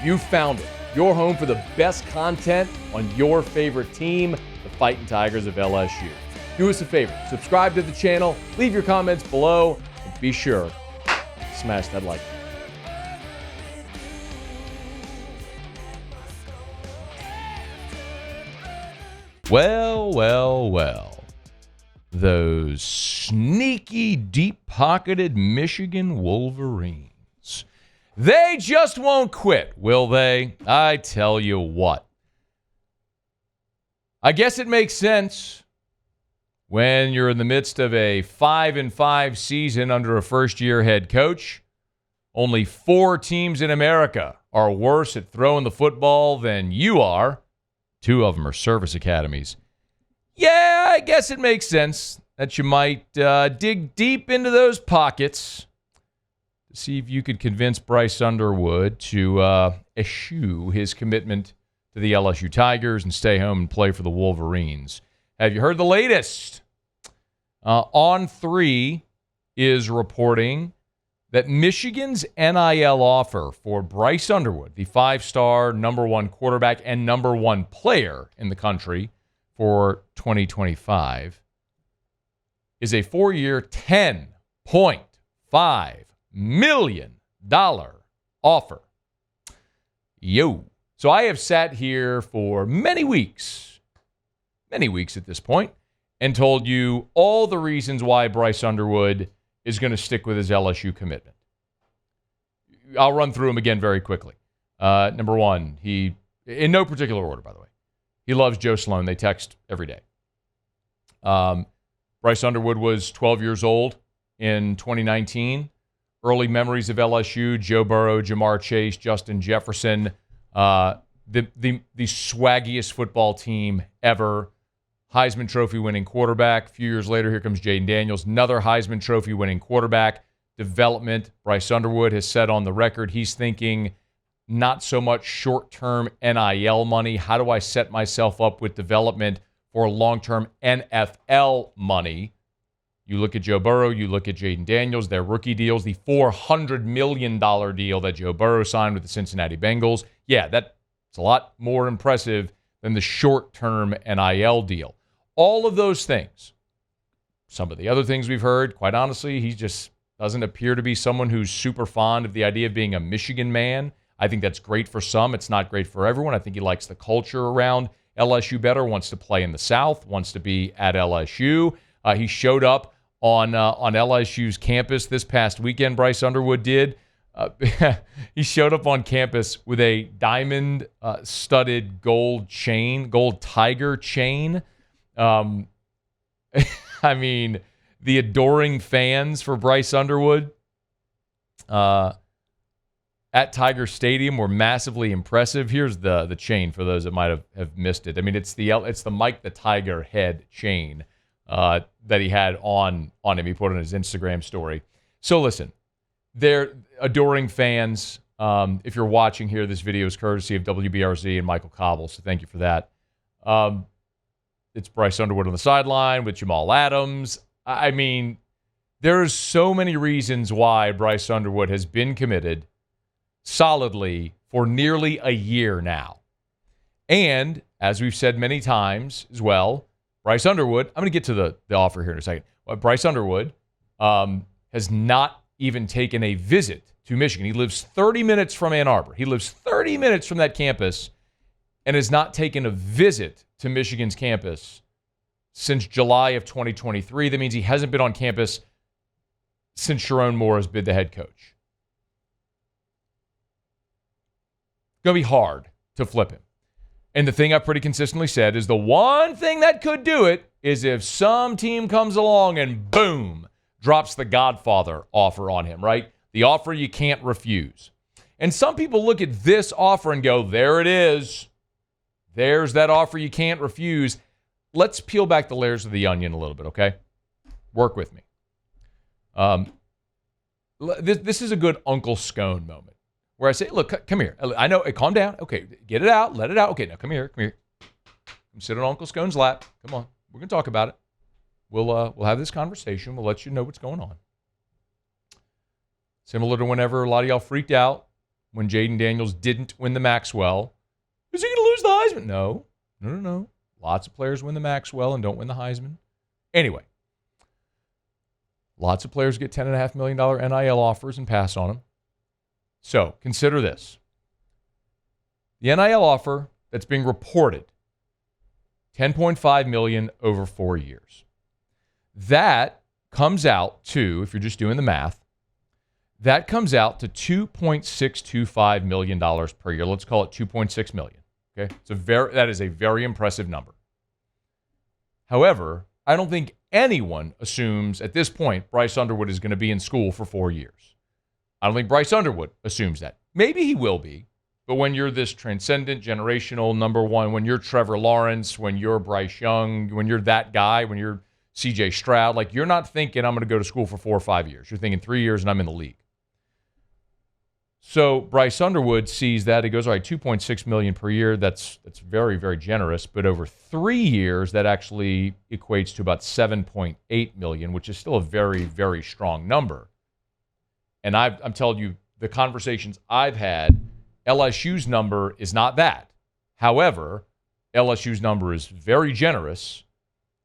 You found it. Your home for the best content on your favorite team, the Fighting Tigers of LSU. Do us a favor, subscribe to the channel, leave your comments below, and be sure to smash that like button. Well. Those sneaky, deep-pocketed Michigan Wolverines. They just won't quit, will they? I tell you what. I guess it makes sense when you're in the midst of a 5-5 season under a first-year head coach. Only 4 teams in America are worse at throwing the football than you are. 2 of them are service academies. Yeah, I guess it makes sense that you might dig deep into those pockets to see if you could convince Bryce Underwood to eschew his commitment to the LSU Tigers and stay home and play for the Wolverines. Have you heard the latest? On3 is reporting that Michigan's NIL offer for Bryce Underwood, the 5-star number 1 quarterback and number 1 player in the country for 2025, is a 4-year, $10.5 million offer. So I have sat here for many weeks at this point, and told you all the reasons why Bryce Underwood is going to stick with his LSU commitment. I'll run through them again very quickly. Number 1, he, in no particular order, by the way, he loves Joe Sloan. They text every day. Bryce Underwood was 12 years old in 2019. Early memories of LSU: Joe Burrow, Jamar Chase, Justin Jefferson, the swaggiest football team ever. Heisman Trophy winning quarterback. A few years later, here comes Jaden Daniels, another Heisman Trophy winning quarterback. Development. Bryce Underwood has said on the record he's thinking not so much short-term NIL money. How do I set myself up with development for long-term NFL money? You look at Joe Burrow, you look at Jaden Daniels, their rookie deals, the $400 million deal that Joe Burrow signed with the Cincinnati Bengals. Yeah, that's a lot more impressive than the short-term NIL deal. All of those things. Some of the other things we've heard, quite honestly, he just doesn't appear to be someone who's super fond of the idea of being a Michigan man. I think that's great for some. It's not great for everyone. I think he likes the culture around LSU better, wants to play in the South, wants to be at LSU. He showed up on LSU's campus this past weekend, Bryce Underwood did. He showed up on campus with a diamond-studded gold tiger chain. I mean, the adoring fans for Bryce Underwood at Tiger Stadium were massively impressive. Here's the chain for those that might have missed it. I mean, it's the Mike the Tiger head chain that he had on him. He put on his Instagram story. So listen, they're adoring fans. If you're watching here, this video is courtesy of WBRZ and Michael Cobble, so thank you for that. It's Bryce Underwood on the sideline with Jamal Adams. I mean, there's so many reasons why Bryce Underwood has been committed solidly for nearly a year now. And, as we've said many times as well, Bryce Underwood, I'm going to get to the offer here in a second. Bryce Underwood has not even taken a visit to Michigan. He lives 30 minutes from Ann Arbor. He lives 30 minutes from that campus and has not taken a visit to Michigan's campus since July of 2023. That means he hasn't been on campus since Sharon Moore has been the head coach. Going to be hard to flip him. And the thing I've pretty consistently said is the one thing that could do it is if some team comes along and boom, drops the Godfather offer on him, right? The offer you can't refuse. And some people look at this offer and go, there it is. There's that offer you can't refuse. Let's peel back the layers of the onion a little bit, okay? Work with me. This is a good Uncle Scone moment where I say, look, come here. I know, calm down. Okay, get it out. Let it out. Okay, now come here. Come sit on Uncle Scone's lap. Come on. We're going to talk about it. We'll have this conversation. We'll let you know what's going on. Similar to whenever a lot of y'all freaked out when Jaden Daniels didn't win the Maxwell. Is he going to lose the Heisman? No. Lots of players win the Maxwell and don't win the Heisman. Anyway, lots of players get $10.5 million NIL offers and pass on them. So consider this. The NIL offer that's being reported, $10.5 million over 4 years. That comes out to, if you're just doing the math, that comes out to $2.625 million per year. Let's call it $2.6 million. Okay, that is a very impressive number. However, I don't think anyone assumes at this point Bryce Underwood is going to be in school for 4 years. I don't think Bryce Underwood assumes that. Maybe he will be, but when you're this transcendent, generational number one, when you're Trevor Lawrence, when you're Bryce Young, when you're that guy, when you're C.J. Stroud, like you're not thinking I'm going to go to school for 4 or 5 years. You're thinking 3 years and I'm in the league. So Bryce Underwood sees that. He goes, all right, $2.6 million per year. That's very, very generous. But over 3 years, that actually equates to about $7.8 million, which is still a very, very strong number. And I'm telling you, the conversations I've had, LSU's number is not that. However, LSU's number is very generous,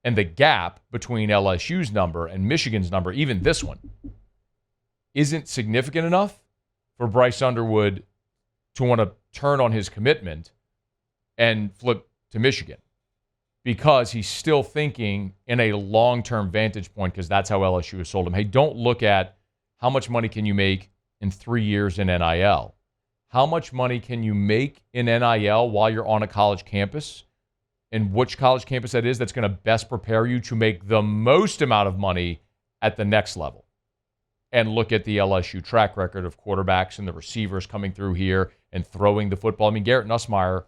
and the gap between LSU's number and Michigan's number, even this one, isn't significant enough for Bryce Underwood to want to turn on his commitment and flip to Michigan, because he's still thinking in a long-term vantage point, because that's how LSU has sold him. Hey, don't look at how much money can you make in 3 years in NIL. How much money can you make in NIL while you're on a college campus, and which college campus that is that's going to best prepare you to make the most amount of money at the next level. And look at the LSU track record of quarterbacks and the receivers coming through here and throwing the football. I mean, Garrett Nussmeier,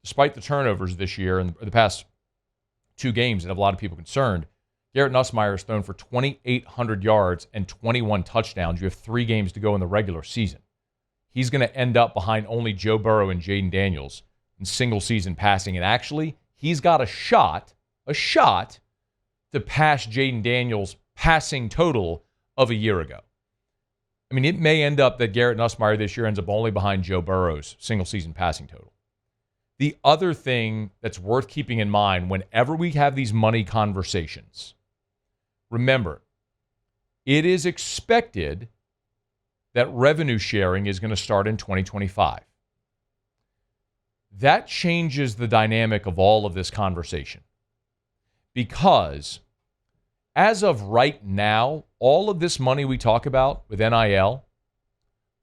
despite the turnovers this year and the past 2 games that have a lot of people concerned, Garrett Nussmeier has thrown for 2,800 yards and 21 touchdowns. You have 3 games to go in the regular season. He's going to end up behind only Joe Burrow and Jaden Daniels in single-season passing. And actually, he's got a shot to pass Jaden Daniels' passing total of a year ago. I mean, it may end up that Garrett Nussmeier this year ends up only behind Joe Burrow's single-season passing total. The other thing that's worth keeping in mind whenever we have these money conversations, remember, it is expected that revenue sharing is going to start in 2025. That changes the dynamic of all of this conversation, because as of right now, all of this money we talk about with NIL,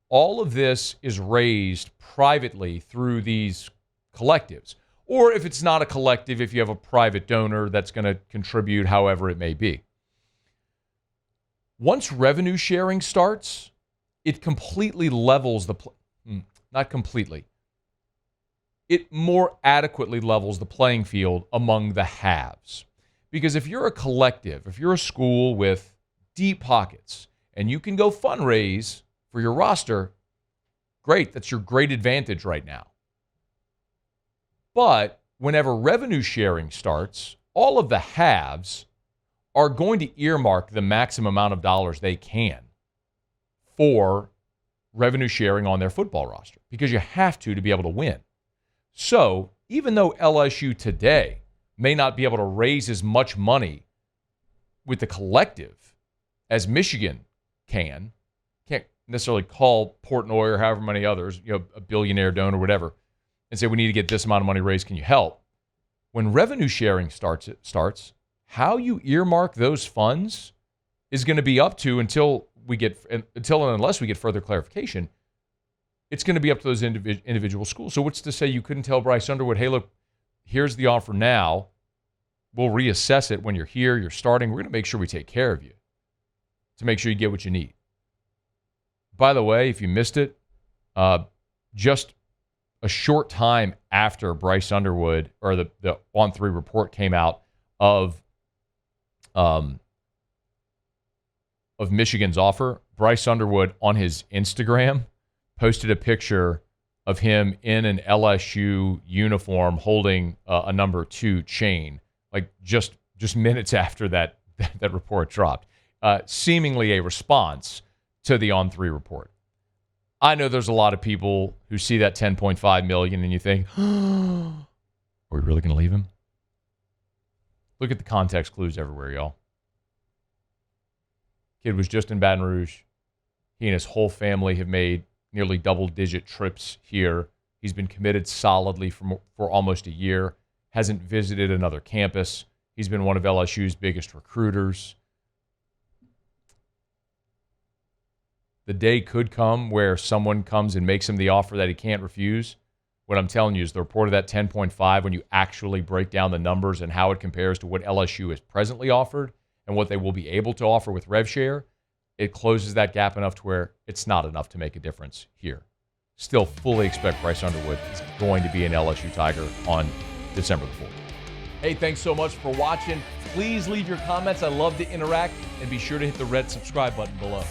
all of this is raised privately through these collectives. Or if it's not a collective, if you have a private donor that's going to contribute however it may be. Once revenue sharing starts, it completely levels not completely. It more adequately levels the playing field among the haves. Because if you're a collective, if you're a school with deep pockets and you can go fundraise for your roster, great, that's your great advantage right now. But whenever revenue sharing starts, all of the haves are going to earmark the maximum amount of dollars they can for revenue sharing on their football roster, because you have to be able to win. So even though LSU today may not be able to raise as much money with the collective as Michigan can't necessarily call Portnoy or however many others, a billionaire donor or whatever, and say, we need to get this amount of money raised, can you help? When revenue sharing starts, how you earmark those funds is going to be up to, until and unless we get further clarification, it's going to be up to those individual schools. So what's to say you couldn't tell Bryce Underwood, hey, look, here's the offer now. We'll reassess it when you're here, you're starting. We're going to make sure we take care of you to make sure you get what you need. By the way, if you missed it, just a short time after Bryce Underwood, or the On3 report came out of Michigan's offer, Bryce Underwood on his Instagram posted a picture of him in an LSU uniform holding a number 2 chain, like just minutes after that report dropped, seemingly a response to the On3 report. I know there's a lot of people who see that $10.5 million and you think, are we really going to leave him? Look at the context clues everywhere, y'all. Kid was just in Baton Rouge. He and his whole family have made nearly double-digit trips here. He's been committed solidly for almost a year. Hasn't visited another campus. He's been one of LSU's biggest recruiters. The day could come where someone comes and makes him the offer that he can't refuse. What I'm telling you is the report of that 10.5, when you actually break down the numbers and how it compares to what LSU is presently offered and what they will be able to offer with rev share, it closes that gap enough to where it's not enough to make a difference here. Still fully expect Bryce Underwood is going to be an LSU Tiger on December the 4th. Hey, thanks so much for watching. Please leave your comments. I love to interact, and be sure to hit the red subscribe button below.